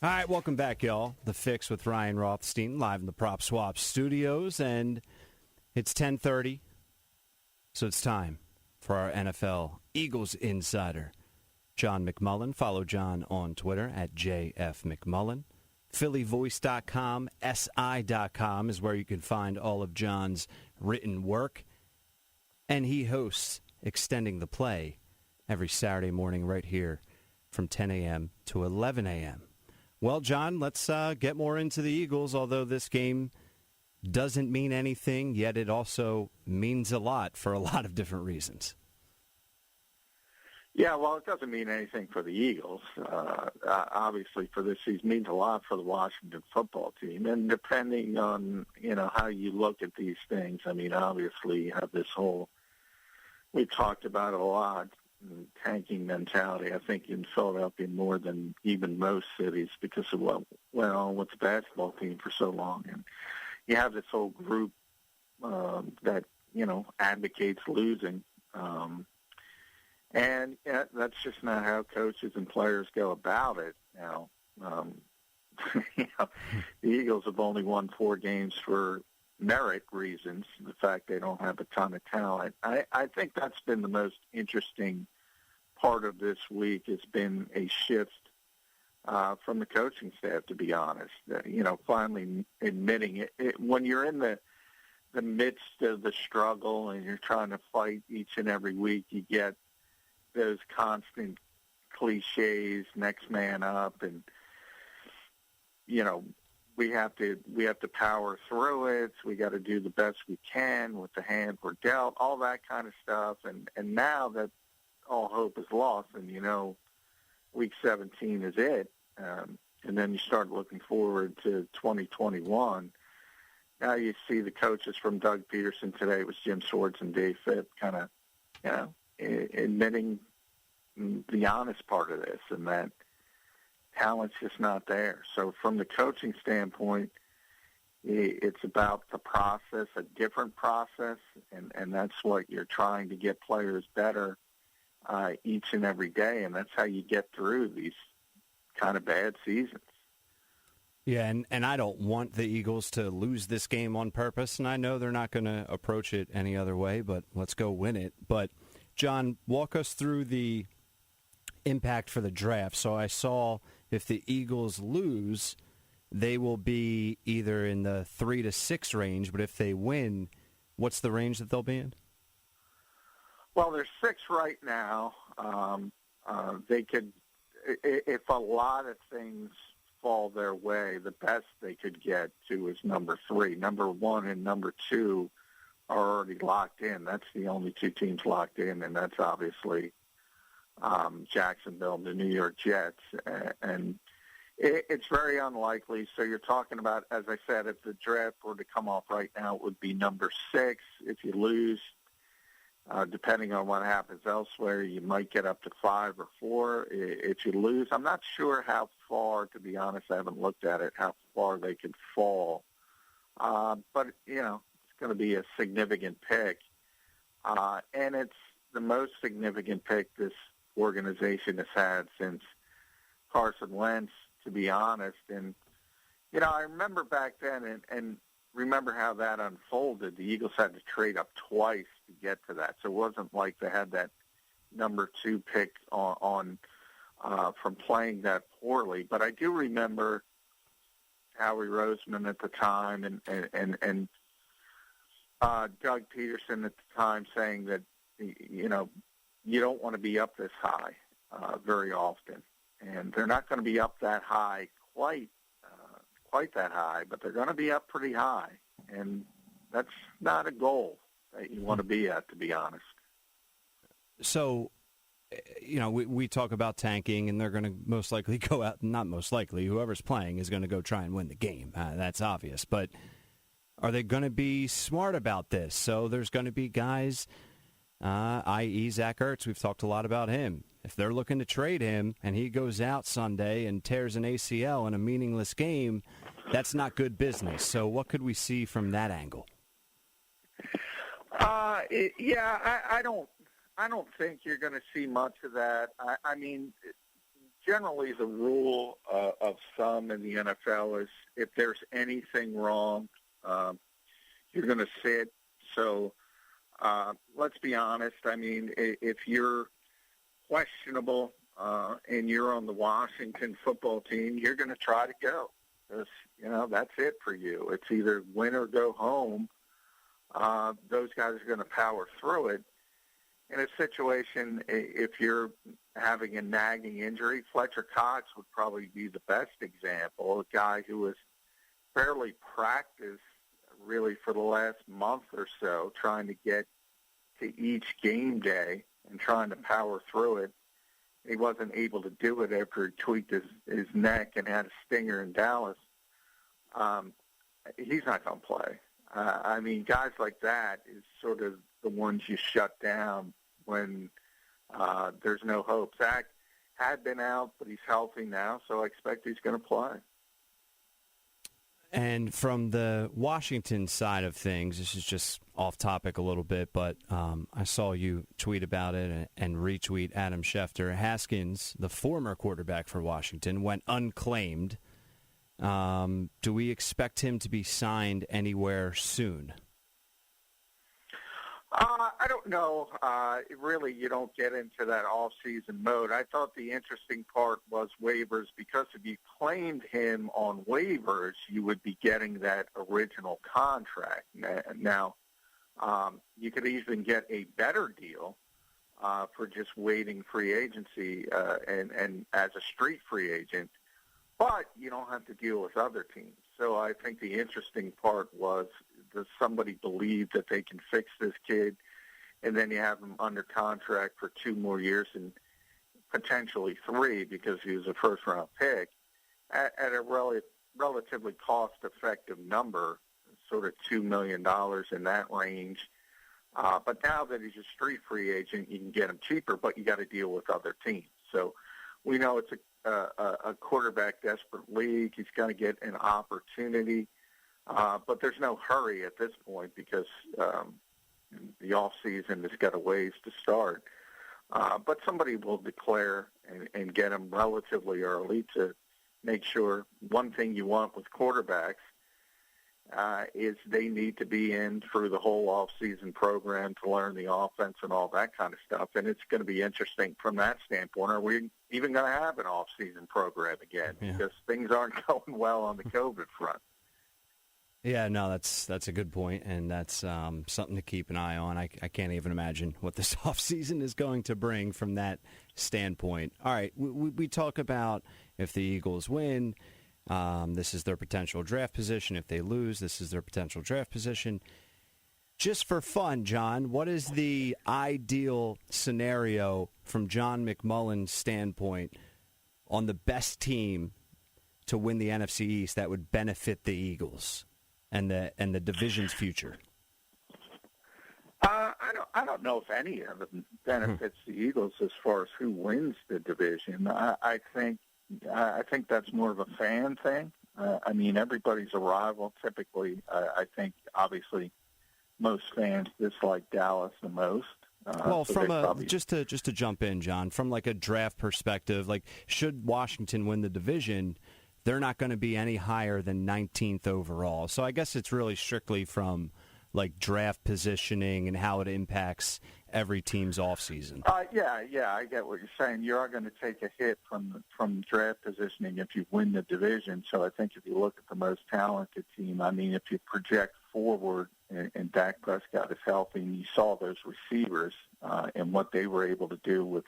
All right, welcome back, y'all. The Fix with Ryan Rothstein, live in the Prop Swap studios, and it's 10:30, so it's time for our NFL Eagles insider, John McMullen. Follow John on Twitter at JFMcMullen. PhillyVoice.com, SI.com is where you can find all of John's written work, and he hosts Extending the Play every Saturday morning right here from 10 a.m. to 11 a.m. Well, John, let's get more into the Eagles, although this game doesn't mean anything, yet it also means a lot for a lot of different reasons. Yeah, well, it doesn't mean anything for the Eagles. Obviously, for this season, it means a lot for the Washington football team. And depending on, how you look at these things, I mean, obviously you have this whole, we talked about it a lot, tanking mentality, I think, in Philadelphia more than even most cities because of what went on with the basketball team for so long. And you have this whole group that, advocates losing. And that's just not how coaches and players go about it now. The Eagles have only won 4 games for merit reasons, the fact they don't have a ton of talent. I think that's been the most interesting part of this week has been a shift from the coaching staff, to be honest. Finally admitting it. When you're in the midst of the struggle and you're trying to fight each and every week, you get those constant cliches, next man up, and we have to power through it. We got to do the best we can with the hand we're dealt, all that kind of stuff. And now that all hope is lost, and week 17 is it, and then you start looking forward to 2021. Now you see the coaches from Doug Pederson today, it was Jim Swords and Dave Fitt, kind of admitting the honest part of this, and that talent's just not there. So from the coaching standpoint, it's about the process, a different process, and that's what you're trying to get players better each and every day, and that's how you get through these kind of bad seasons. Yeah, and I don't want the Eagles to lose this game on purpose, and I know they're not going to approach it any other way, but let's go win it. But, John, walk us through the impact for the draft. So I saw if the Eagles lose, they will be either in the 3 to 6 range, but if they win, what's the range that they'll be in? Well, they're 6 right now. They could, if a lot of things fall their way, the best they could get to is number 3. Number 1 and number 2 are already locked in. That's the only 2 teams locked in, and that's obviously Jacksonville and the New York Jets. And it's very unlikely. So you're talking about, as I said, if the draft were to come off right now, it would be number 6. If you lose, depending on what happens elsewhere, you might get up to 5 or 4. If you lose, I'm not sure how far, to be honest, I haven't looked at it, how far they could fall. But, it's going to be a significant pick. And it's the most significant pick this organization has had since Carson Wentz, to be honest. And, I remember back then and remember how that unfolded. The Eagles had to trade up twice to get to that. So it wasn't like they had that number 2 pick on from playing that poorly. But I do remember Howie Roseman at the time and Doug Pederson at the time saying that, you don't want to be up this high very often. And they're not going to be up that high quite that high, but they're going to be up pretty high. And that's not a goal that you want to be at, to be honest. So, we talk about tanking, and they're going to most likely go out, not most likely, whoever's playing is going to go try and win the game. That's obvious. But are they going to be smart about this? So there's going to be guys, i.e. Zach Ertz, we've talked a lot about him. If they're looking to trade him and he goes out Sunday and tears an ACL in a meaningless game, that's not good business. So what could we see from that angle? I don't think you're going to see much of that. I mean, generally the rule of thumb in the NFL is if there's anything wrong, you're going to sit. So let's be honest. I mean, if you're questionable and you're on the Washington football team, you're going to try to go. That's it for you. It's either win or go home. Those guys are going to power through it. In a situation, if you're having a nagging injury, Fletcher Cox would probably be the best example, a guy who was barely practiced really for the last month or so, trying to get to each game day and trying to power through it. He wasn't able to do it after he tweaked his neck and had a stinger in Dallas. He's not going to play. I mean, guys like that is sort of the ones you shut down when there's no hope. Zach had been out, but he's healthy now, so I expect he's going to play. And from the Washington side of things, this is just off topic a little bit, but I saw you tweet about it and retweet Adam Schefter. Haskins, the former quarterback for Washington, went unclaimed. Do we expect him to be signed anywhere soon? I don't know. Really, you don't get into that off-season mode. I thought the interesting part was waivers, because if you claimed him on waivers, you would be getting that original contract. Now, you could even get a better deal for just waiting free agency and as a street free agent, but you don't have to deal with other teams. So I think the interesting part was, does somebody believe that they can fix this kid, and then you have him under contract for 2 more years and potentially 3 because he was a first-round pick at a relatively cost-effective number, sort of $2 million in that range. But now that he's a street free agent, you can get him cheaper, but you got to deal with other teams. So we know it's a quarterback-desperate league. He's going to get an opportunity. But there's no hurry at this point because the off-season has got a ways to start. But somebody will declare and get him relatively early to make sure. One thing you want with quarterbacks is they need to be in through the whole off-season program to learn the offense and all that kind of stuff. And it's going to be interesting from that standpoint. Are we even going to have an off-season program again? Yeah. Because things aren't going well on the COVID front. Yeah, no, that's a good point, and that's something to keep an eye on. I can't even imagine what this offseason is going to bring from that standpoint. All right, we talk about if the Eagles win, this is their potential draft position. If they lose, this is their potential draft position. Just for fun, John, what is the ideal scenario from John McMullen's standpoint on the best team to win the NFC East that would benefit the Eagles and the division's future? I don't know if any of them benefits the Eagles as far as who wins the division. I think that's more of a fan thing. I mean, everybody's a rival. Typically, I think obviously most fans dislike Dallas the most. Well, so from just to jump in, John, from like a draft perspective, like should Washington win the division, they're not going to be any higher than 19th overall. So I guess it's really strictly from like draft positioning and how it impacts every team's offseason. Yeah, I get what you're saying. You are going to take a hit from draft positioning if you win the division. So I think if you look at the most talented team, I mean, if you project forward and Dak Prescott is healthy, and you saw those receivers and what they were able to do with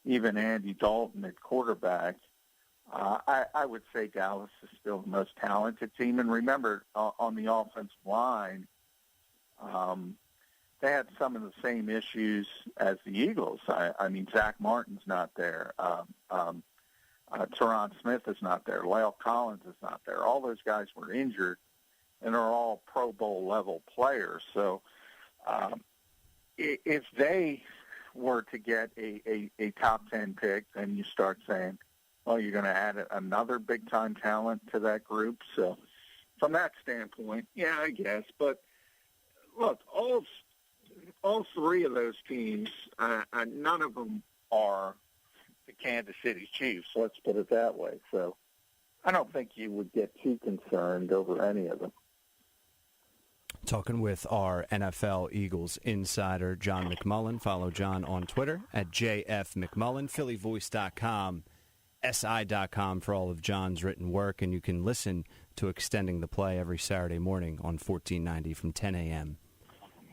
even Andy Dalton at quarterback, I would say Dallas is still the most talented team. And remember, on the offensive line, they had some of the same issues as the Eagles. I mean, Zach Martin's not there. Tyron Smith is not there. La'el Collins is not there. All those guys were injured and are all Pro Bowl level players. So if they were to get a top 10 pick, then you start saying, well, you're going to add another big-time talent to that group. So from that standpoint, yeah, I guess. But, look, all 3 of those teams, none of them are the Kansas City Chiefs. Let's put it that way. So I don't think you would get too concerned over any of them. Talking with our NFL Eagles insider, John McMullen. Follow John on Twitter at JFMcMullen, PhillyVoice.com, SI.com for all of John's written work. And you can listen to Extending the Play every Saturday morning on 1490 from 10 a.m.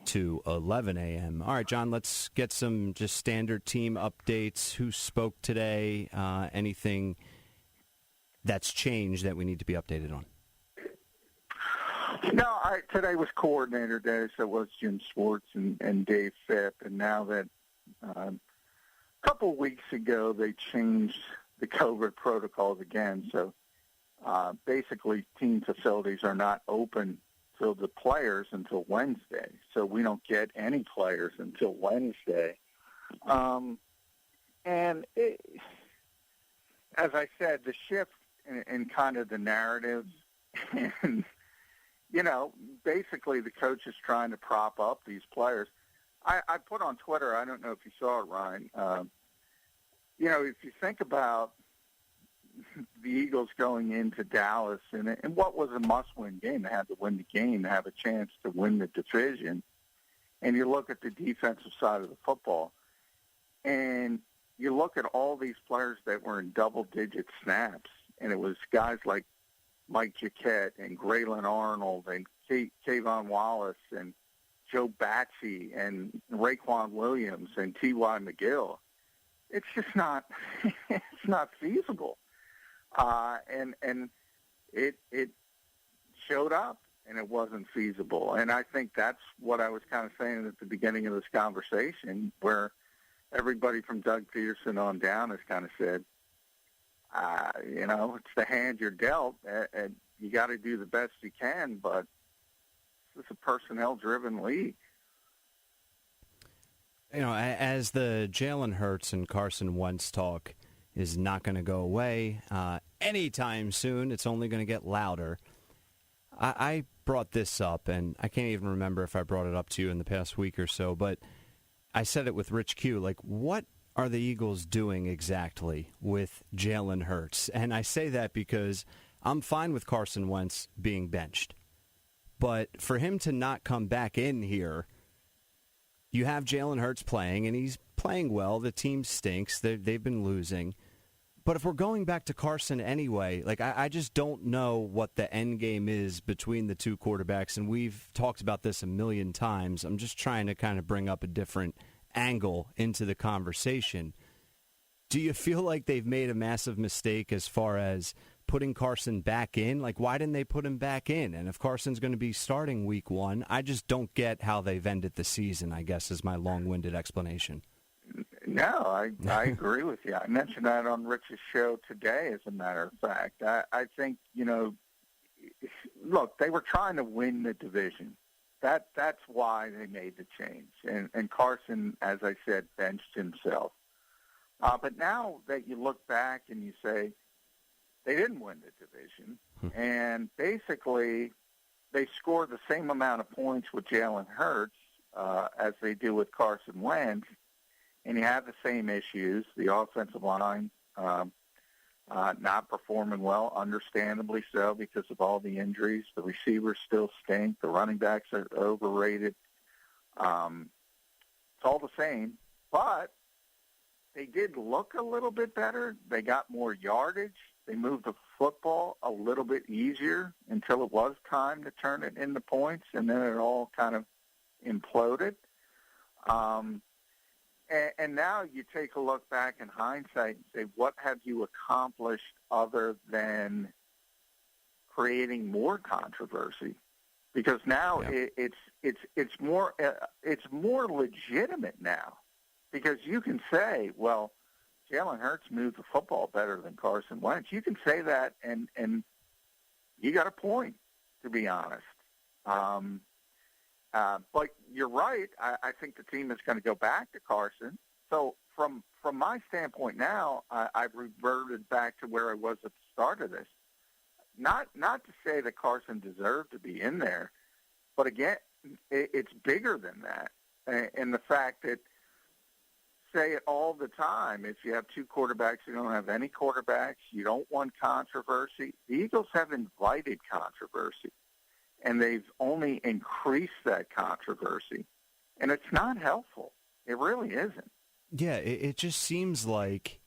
to 11 a.m. All right, John, let's get some just standard team updates. Who spoke today? Anything that's changed that we need to be updated on? No, today was coordinator day, so it was Jim Schwartz and Dave Phipp. And now that a couple weeks ago they changed the COVID protocols again, so basically team facilities are not open to the players until Wednesday. So we don't get any players until Wednesday. And as I said, the shift in kind of the narrative and basically the coach is trying to prop up these players. I put on Twitter, I don't know if you saw it, Ryan, if you think about the Eagles going into Dallas and what was a must-win game, they had to win the game to have a chance to win the division, and you look at the defensive side of the football, and you look at all these players that were in double-digit snaps, and it was guys like Mike Jaquette and Graylin Arnold and Kayvon Wallace and Joe Batsey and Raekwon Williams and T.Y. McGill. It's just not it's not feasible. And it showed up, and it wasn't feasible. And I think that's what I was kind of saying at the beginning of this conversation, where everybody from Doug Pederson on down has kind of said, it's the hand you're dealt, and you got to do the best you can, but it's a personnel-driven league. As the Jalen Hurts and Carson Wentz talk is not going to go away anytime soon, it's only going to get louder. I brought this up, and I can't even remember if I brought it up to you in the past week or so, but I said it with Rich Q, what are the Eagles doing exactly with Jalen Hurts? And I say that because I'm fine with Carson Wentz being benched. But for him to not come back in here, you have Jalen Hurts playing, and he's playing well. The team stinks. They've been losing. But if we're going back to Carson anyway, I just don't know what the end game is between the two quarterbacks, and we've talked about this a million times. I'm just trying to kind of bring up a different angle into the conversation. Do you feel like they've made a massive mistake as far as putting Carson back in? Why didn't they put him back in? And if Carson's going to be starting week 1, I just don't get how they've ended the season, I guess, is my long-winded explanation. No, I agree with you. I mentioned that on Rich's show today, as a matter of fact. I think, look, they were trying to win the division. That's why they made the change. And Carson, as I said, benched himself. But now that you look back and you say they didn't win the division, and basically they scored the same amount of points with Jalen Hurts as they do with Carson Wentz, and you have the same issues, the offensive line not performing well, understandably so, because of all the injuries. The receivers still stink. The running backs are overrated. It's all the same, but they did look a little bit better. They got more yardage. They moved the football a little bit easier until it was time to turn it into points, and then it all kind of imploded. And now you take a look back in hindsight and say, what have you accomplished other than creating more controversy? Because now it's more legitimate now, because you can say, well, Jalen Hurts moved the football better than Carson Wentz. You can say that, and you got a point, to be honest. But you're right. I think the team is going to go back to Carson. So from my standpoint now, I've reverted back to where I was at the start of this. Not to say that Carson deserved to be in there, but again, it's bigger than that. And the fact that say it all the time. If you have two quarterbacks, you don't have any quarterbacks. You don't want controversy. The Eagles have invited controversy, and they've only increased that controversy. And it's not helpful. It really isn't. Yeah, it just seems like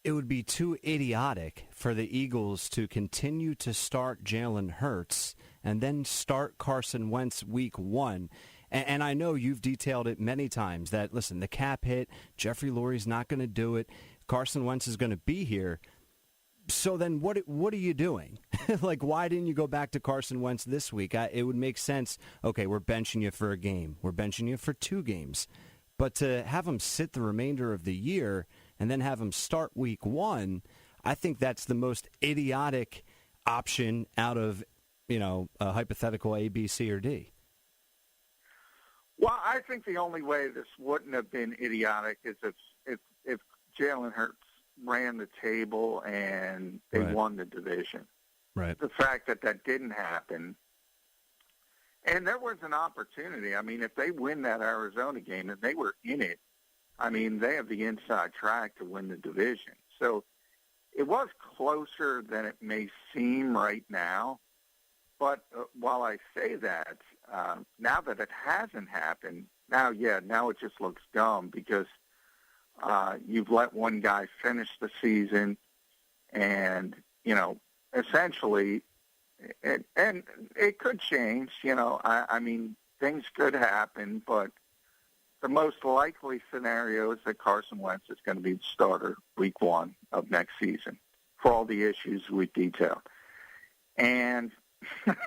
it would be too idiotic for the Eagles to continue to start Jalen Hurts and then start Carson Wentz week 1. And I know you've detailed it many times that, listen, the cap hit, Jeffrey Lurie's not going to do it, Carson Wentz is going to be here. So then what are you doing? Like, why didn't you go back to Carson Wentz this week? It would make sense, okay, we're benching you for a game. We're benching you for 2 games. But to have him sit the remainder of the year and then have him start week 1, I think that's the most idiotic option out of, a hypothetical A, B, C, or D. Well, I think the only way this wouldn't have been idiotic is if Jalen Hurts ran the table and they won the division. Right. The fact that didn't happen, and there was an opportunity. I mean, if they win that Arizona game and they were in it, I mean, they have the inside track to win the division. So it was closer than it may seem right now. But while I say that, now that it hasn't happened, now it just looks dumb because you've let one guy finish the season and, essentially, and it could change, I mean, things could happen, but the most likely scenario is that Carson Wentz is going to be the starter week 1 of next season for all the issues we detailed. And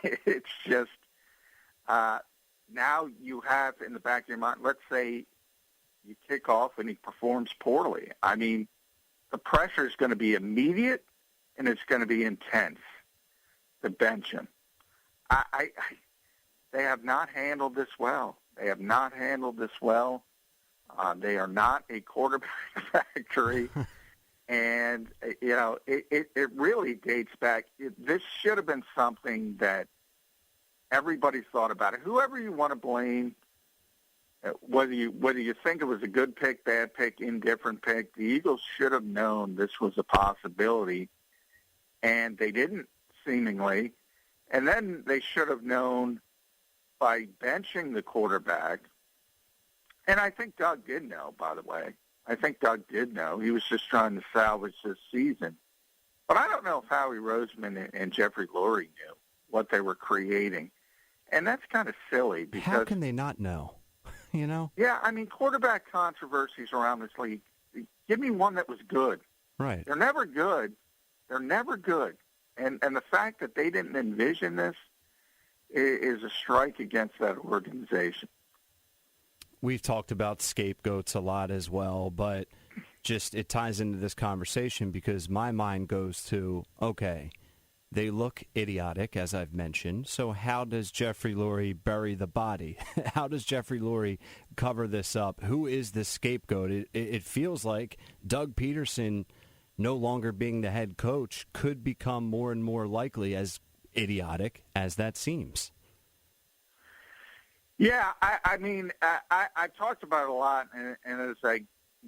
it's just now you have in the back of your mind, let's say you kick off and he performs poorly. I mean, the pressure is going to be immediate and it's going to be intense to bench him. They have not handled this well. They have not handled this well. They are not a quarterback factory. And, it really dates back. This should have been something that everybody thought about it. Whoever you want to blame, whether you think it was a good pick, bad pick, indifferent pick, the Eagles should have known this was a possibility, and they didn't, seemingly. And then they should have known by benching the quarterback, and I think Doug did know, by the way. I think Doug did know. He was just trying to salvage this season. But I don't know if Howie Roseman and Jeffrey Lurie knew what they were creating. And that's kind of silly because... How can they not know? Yeah, I mean, quarterback controversies around this league, give me one that was good. Right. They're never good. They're never good. And the fact that they didn't envision this is a strike against that organization. We've talked about scapegoats a lot as well, but just it ties into this conversation because my mind goes to, okay, they look idiotic, as I've mentioned, so how does Jeffrey Lurie bury the body? How does Jeffrey Lurie cover this up? Who is the scapegoat? It feels like Doug Pederson no longer being the head coach could become more and more likely, as idiotic as that seems. Yeah, I mean, I talked about it a lot, and as I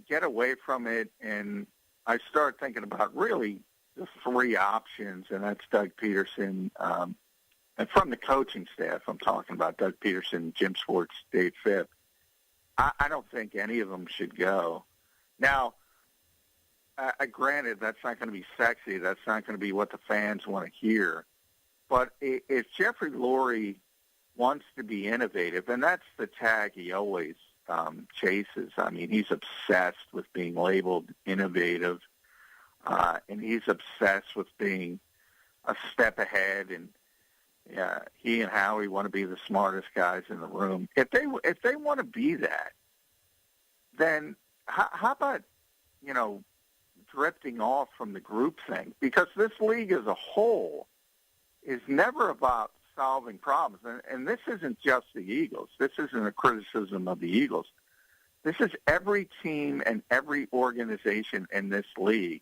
get away from it, and I start thinking about really the 3 options, and that's Doug Pederson, and from the coaching staff, I'm talking about Doug Pederson, Jim Schwartz, Dave Phipp. I don't think any of them should go. Now, granted, that's not going to be sexy. That's not going to be what the fans want to hear. But if Jeffrey Lurie wants to be innovative, and that's the tag he always chases. I mean, he's obsessed with being labeled innovative, and he's obsessed with being a step ahead. And he and Howie want to be the smartest guys in the room. If they want to be that, then how about drifting off from the group thing? Because this league as a whole is never about solving problems. And this isn't just the Eagles. This isn't a criticism of the Eagles. This is every team and every organization in this league,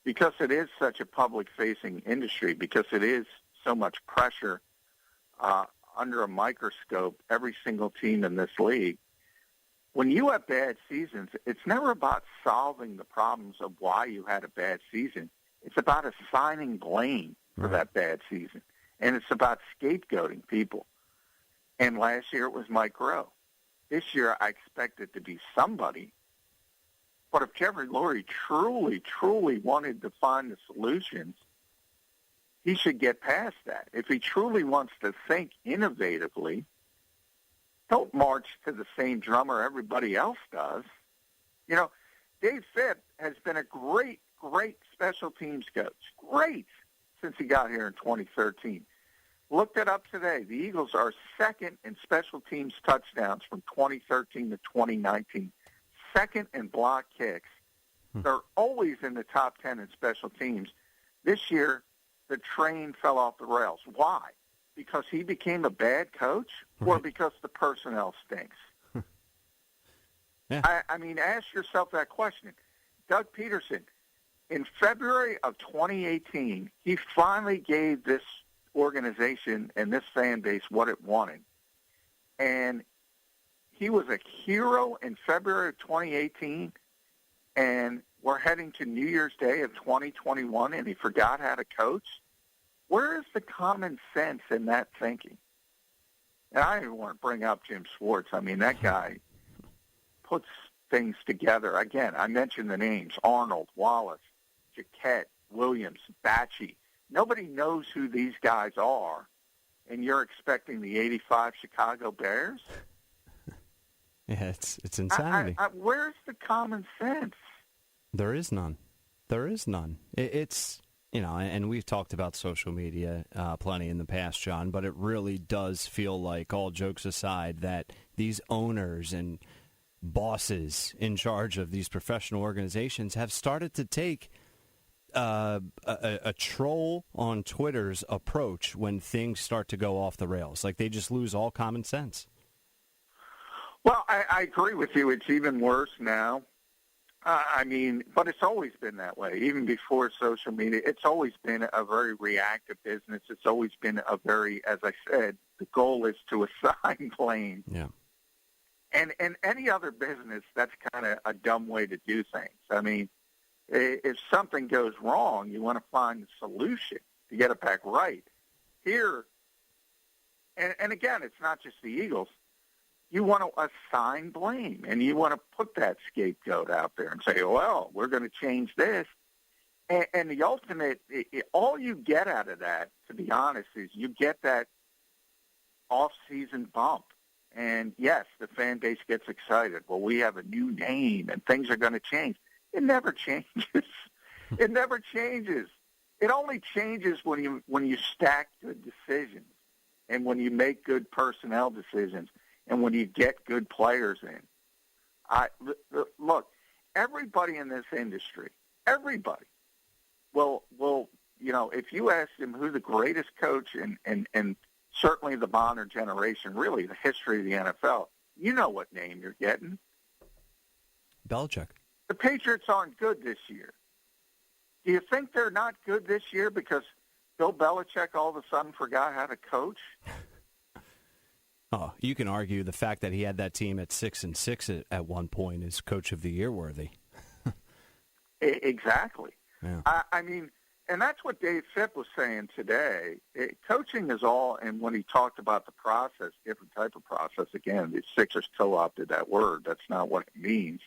because it is such a public-facing industry, because it is so much pressure under a microscope, every single team in this league. when you have bad seasons, it's never about solving the problems of why you had a bad season. It's about assigning blame for that bad season. And it's about scapegoating people. And last year it was Mike Rowe. This year I expect it to be somebody. But if Jeffrey Lurie truly, truly wanted to find the solutions, he should get past that. If he truly wants to think innovatively, don't march to the same drummer everybody else does. You know, Dave Phipp has been a great, great special teams coach. Great since he got here in 2013. Looked it up today. The Eagles are second in special teams touchdowns from 2013 to 2019. Second in block kicks. They're always in the top 10 in special teams. This year, the train fell off the rails. Why? Because he became a bad coach or because the personnel stinks? Yeah. I mean, ask yourself that question. Doug Pederson, in February of 2018, he finally gave this organization and this fan base what it wanted. And he was a hero in February of 2018, and we're heading to New Year's Day of 2021, and he forgot how to coach. Where is the common sense in that thinking? And I don't even want to bring up Jim Schwartz. I mean, that guy puts things together. Again, I mentioned the names, Arnold, Wallace, Jaquette, Williams, Batchy. Nobody knows who these guys are, and you're expecting the 85 Chicago Bears? Yeah, it's insanity. Where's the common sense? There is none. There is none. It's, you know, and we've talked about social media plenty in the past, John, but it really does feel like, all jokes aside, that these owners and bosses in charge of these professional organizations have started to take a troll on Twitter's approach when things start to go off the rails. Like, they just lose all common sense. Well, I agree with you. It's even worse now. I mean, but it's always been that way. Even before social media, it's always been a very reactive business. It's always been a very, as I said, the goal is to assign blame. Yeah. And any other business, that's kind of a dumb way to do things. I mean, if something goes wrong, you want to find a solution to get it back right. Here, and again, it's not just the Eagles. You want to assign blame, and you want to put that scapegoat out there and say, well, we're going to change this. And the ultimate, all you get out of that, to be honest, is you get that off-season bump. And, yes, the fan base gets excited. Well, we have a new name, and things are going to change. It never changes. It never changes. It only changes when you stack good decisions and when you make good personnel decisions and when you get good players in. Look, everybody in this industry, everybody will, you know, if you ask them who the greatest coach and certainly the modern generation, really the history of the NFL, you know what name you're getting. Belichick. The Patriots aren't good this year. Do you think they're not good this year because Bill Belichick all of a sudden forgot how to coach? Oh, you can argue the fact that he had that team at 6-6 at one point is Coach of the Year worthy. Exactly. Yeah. I mean, and that's what Dave Phipp was saying today. Coaching is all, and when he talked about the process, different type of process, again, the Sixers co-opted that word. That's not what it means.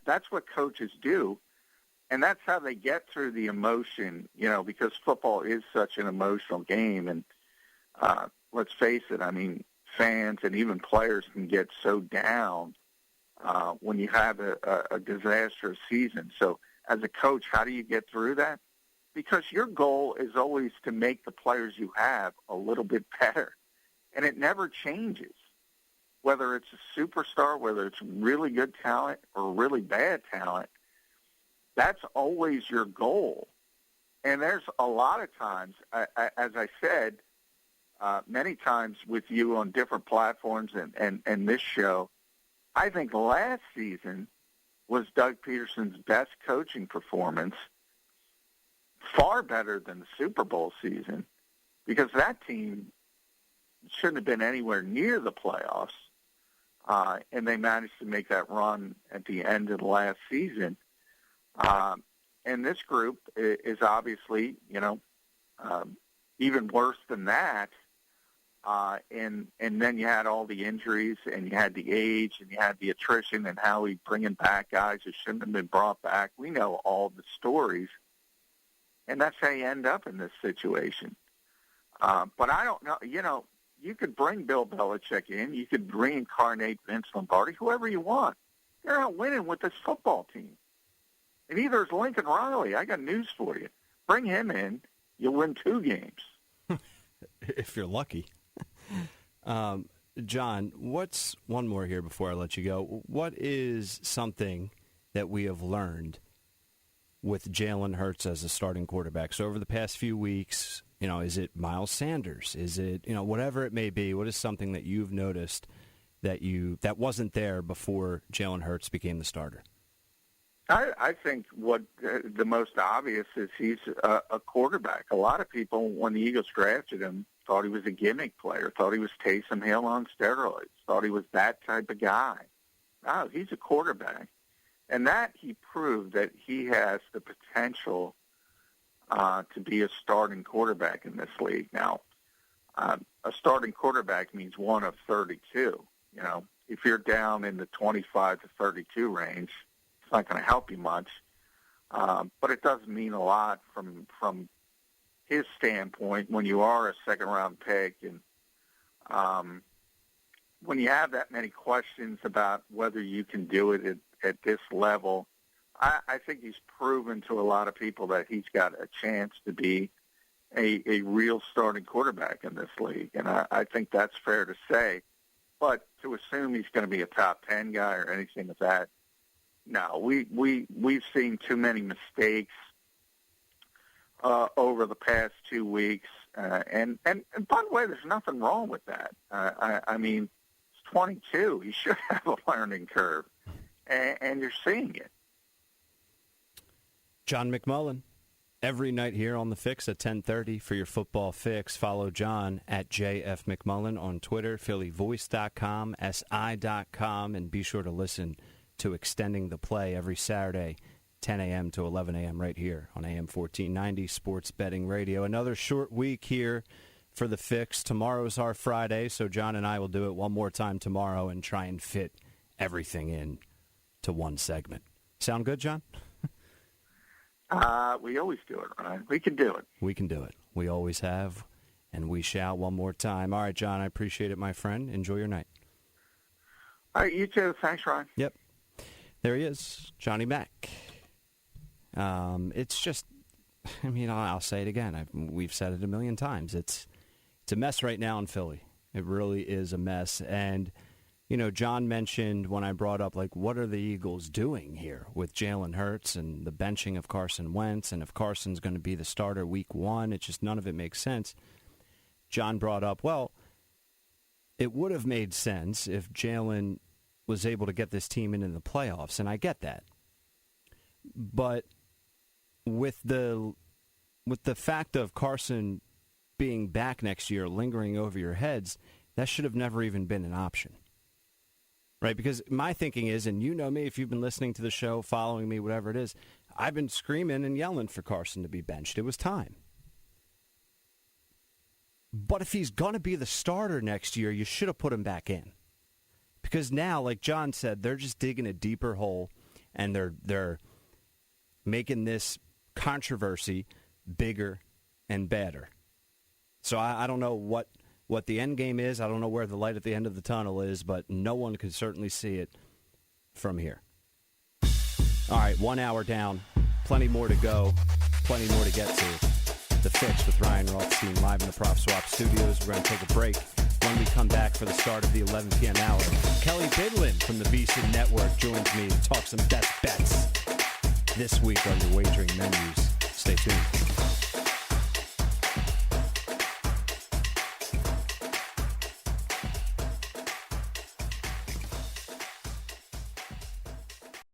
That's what coaches do, and that's how they get through the emotion, you know, because football is such an emotional game. And let's face it, I mean, fans and even players can get so down when you have a disastrous season. So as a coach, how do you get through that? Because your goal is always to make the players you have a little bit better, and it never changes. Whether it's a superstar, whether it's really good talent or really bad talent, that's always your goal. And there's a lot of times, as I said, many times with you on different platforms and this show, I think last season was Doug Peterson's best coaching performance, far better than the Super Bowl season, because that team shouldn't have been anywhere near the playoffs. and they managed to make that run at the end of the last season. And this group is obviously, even worse than that. And then you had all the injuries, and you had the age, and you had the attrition, and how he's bringing back guys who shouldn't have been brought back. We know all the stories, and that's how you end up in this situation. But I don't know. You could bring Bill Belichick in. You could reincarnate Vince Lombardi, whoever you want. They're not winning with this football team. And either is Lincoln Riley. I got news for you. Bring him in, you'll win 2 games. If you're lucky. John, what's one more here before I let you go? What is something that we have learned with Jalen Hurts as a starting quarterback? So over the past few weeks, is it Miles Sanders? Is it, whatever it may be, what is something that you've noticed that wasn't there before Jalen Hurts became the starter? I think what the most obvious is he's a quarterback. A lot of people, when the Eagles drafted him, thought he was a gimmick player, thought he was Taysom Hill on steroids, thought he was that type of guy. No, he's a quarterback. And that he proved that he has the potential to be a starting quarterback in this league. Now, a starting quarterback means 1 of 32. If you're down in the 25 to 32 range, it's not going to help you much. But it does mean a lot from his standpoint when you are a second-round pick. And when you have that many questions about whether you can do it at this level, I think he's proven to a lot of people that he's got a chance to be a real starting quarterback in this league. And I think that's fair to say. But to assume he's going to be a top 10 guy or anything of that, no. We've seen too many mistakes over the past 2 weeks. And by the way, there's nothing wrong with that. I mean, he's 22. He should have a learning curve. And you're seeing it. John McMullen, every night here on The Fix at 10:30 for your football fix. Follow John at JF McMullen on Twitter, PhillyVoice.com, SI.com, and be sure to listen to Extending the Play every Saturday, 10 a.m. to 11 a.m. right here on AM 1490 Sports Betting Radio. Another short week here for The Fix. Tomorrow's our Friday, so John and I will do it one more time tomorrow and try and fit everything in to one segment. Sound good, John? We always do it, right? We can do it. We can do it. We always have, and we shall one more time. All right, John, I appreciate it, my friend. Enjoy your night. All right, you too. Thanks, Ryan. Yep. There he is, Johnny Mack. It's just, I'll say it again. We've said it a million times. It's a mess right now in Philly. It really is a mess. And, John mentioned when I brought up, what are the Eagles doing here with Jalen Hurts and the benching of Carson Wentz, and if Carson's going to be the starter week 1, it's just none of it makes sense. John brought up, well, it would have made sense if Jalen was able to get this team into the playoffs, and I get that. But with the fact of Carson being back next year lingering over your heads, that should have never even been an option. Right? Because my thinking is, and you know me, if you've been listening to the show, following me, whatever it is, I've been screaming and yelling for Carson to be benched. It was time. But if he's going to be the starter next year, you should have put him back in. Because now, like John said, they're just digging a deeper hole, and they're making this controversy bigger and badder. So I don't know what the end game is. I don't know where the light at the end of the tunnel is, but no one can certainly see it from here. All right, 1 hour down. Plenty more to go. Plenty more to get to. The Fix with Ryan Rothstein live in the Prop Swap Studios. We're going to take a break. When we come back for the start of the 11 p.m. hour, Kelly Bidlin from the VSiN Network joins me to talk some best bets this week on your wagering menus